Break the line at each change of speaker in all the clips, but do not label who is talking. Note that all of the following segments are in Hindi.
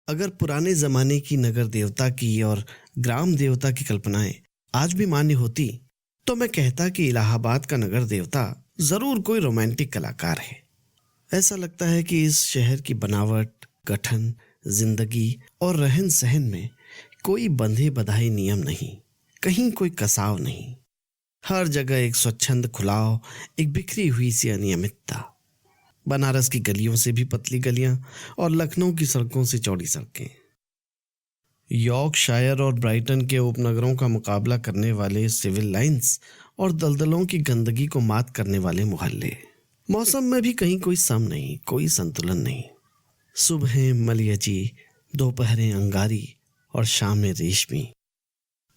अगर पुराने जमाने की नगर देवता की और ग्राम देवता की कल्पनाएं आज भी मान्य होती तो मैं कहता कि इलाहाबाद का नगर देवता जरूर कोई रोमांटिक कलाकार है। ऐसा लगता है कि इस शहर की बनावट, गठन, जिंदगी और रहन सहन में कोई बंधे बधाई नियम नहीं, कहीं कोई कसाव नहीं। हर जगह एक स्वच्छंद खुलाव, एक बिखरी हुई सी अनियमितता। बनारस की गलियों से भी पतली गलियां और लखनऊ की सड़कों से चौड़ी सड़कें, यॉर्कशायर और ब्राइटन के उपनगरों का मुकाबला करने वाले सिविल लाइंस और दलदलों की गंदगी को मात करने वाले मोहल्ले। मौसम में भी कहीं कोई सम नहीं, कोई संतुलन नहीं। सुबहें मलयजी, दोपहरें अंगारी और शामें रेशमी।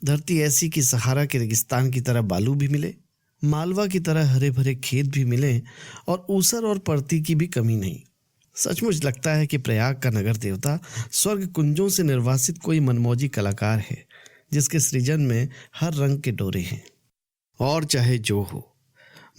धरती ऐसी कि सहारा के रेगिस्तान की तरह बालू भी मिले, मालवा की तरह हरे भरे खेत भी मिले और ऊसर और परती की भी कमी नहीं। सचमुच लगता है कि प्रयाग का नगर देवता स्वर्ग कुंजों से निर्वासित कोई मनमौजी कलाकार है, जिसके सृजन में हर रंग के डोरे हैं। और चाहे जो हो,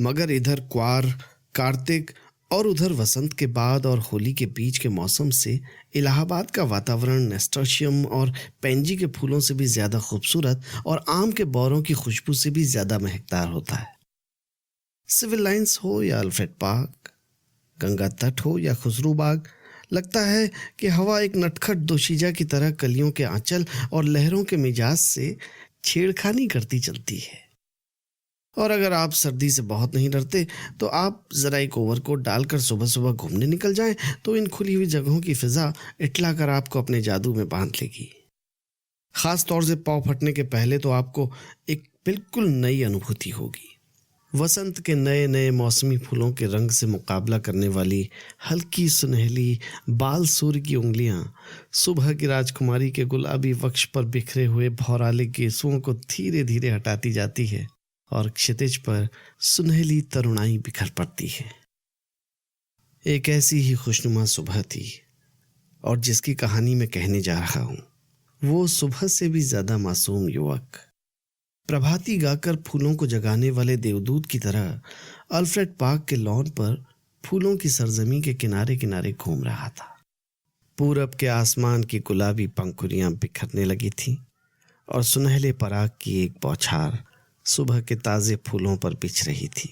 मगर इधर क्वार, कार्तिक और उधर वसंत के बाद और होली के बीच के मौसम से इलाहाबाद का वातावरण नेस्टर्शियम और पेंजी के फूलों से भी ज्यादा खूबसूरत और आम के बौरों की खुशबू से भी ज्यादा महकदार होता है। सिविल लाइंस हो या अल्फ्रेड पार्क, गंगा तट हो या खुसरू बाग, लगता है कि हवा एक नटखट दोशीजा की तरह कलियों के आंचल और लहरों के मिजाज से छेड़खानी करती चलती है। और अगर आप सर्दी से बहुत नहीं डरते तो आप जरा एक ओवरकोट डालकर सुबह सुबह घूमने निकल जाएं तो इन खुली हुई जगहों की फिजा इटला कर आपको अपने जादू में बांध लेगी। खास तौर से पाँव फटने के पहले तो आपको एक बिल्कुल नई अनुभूति होगी। वसंत के नए नए मौसमी फूलों के रंग से मुकाबला करने वाली हल्की सुनहली बाल सूर्य की उंगलियां सुबह की राजकुमारी के गुलाबी वक्ष पर बिखरे हुए भौराले केसुओं को धीरे धीरे हटाती जाती है और क्षितिज पर सुनहली तरुणाई बिखर पड़ती है। एक ऐसी ही खुशनुमा सुबह थी और जिसकी कहानी मैं कहने जा रहा हूं, वो सुबह से भी ज्यादा मासूम युवक प्रभाती गाकर फूलों को जगाने वाले देवदूत की तरह अल्फ्रेड पार्क के लॉन पर फूलों की सरजमी के किनारे किनारे घूम रहा था। पूरब के आसमान की गुलाबी पंखुड़ियां बिखरने लगी थीं और सुनहले पराग की एक बौछार सुबह के ताजे फूलों पर बिछ रही थी।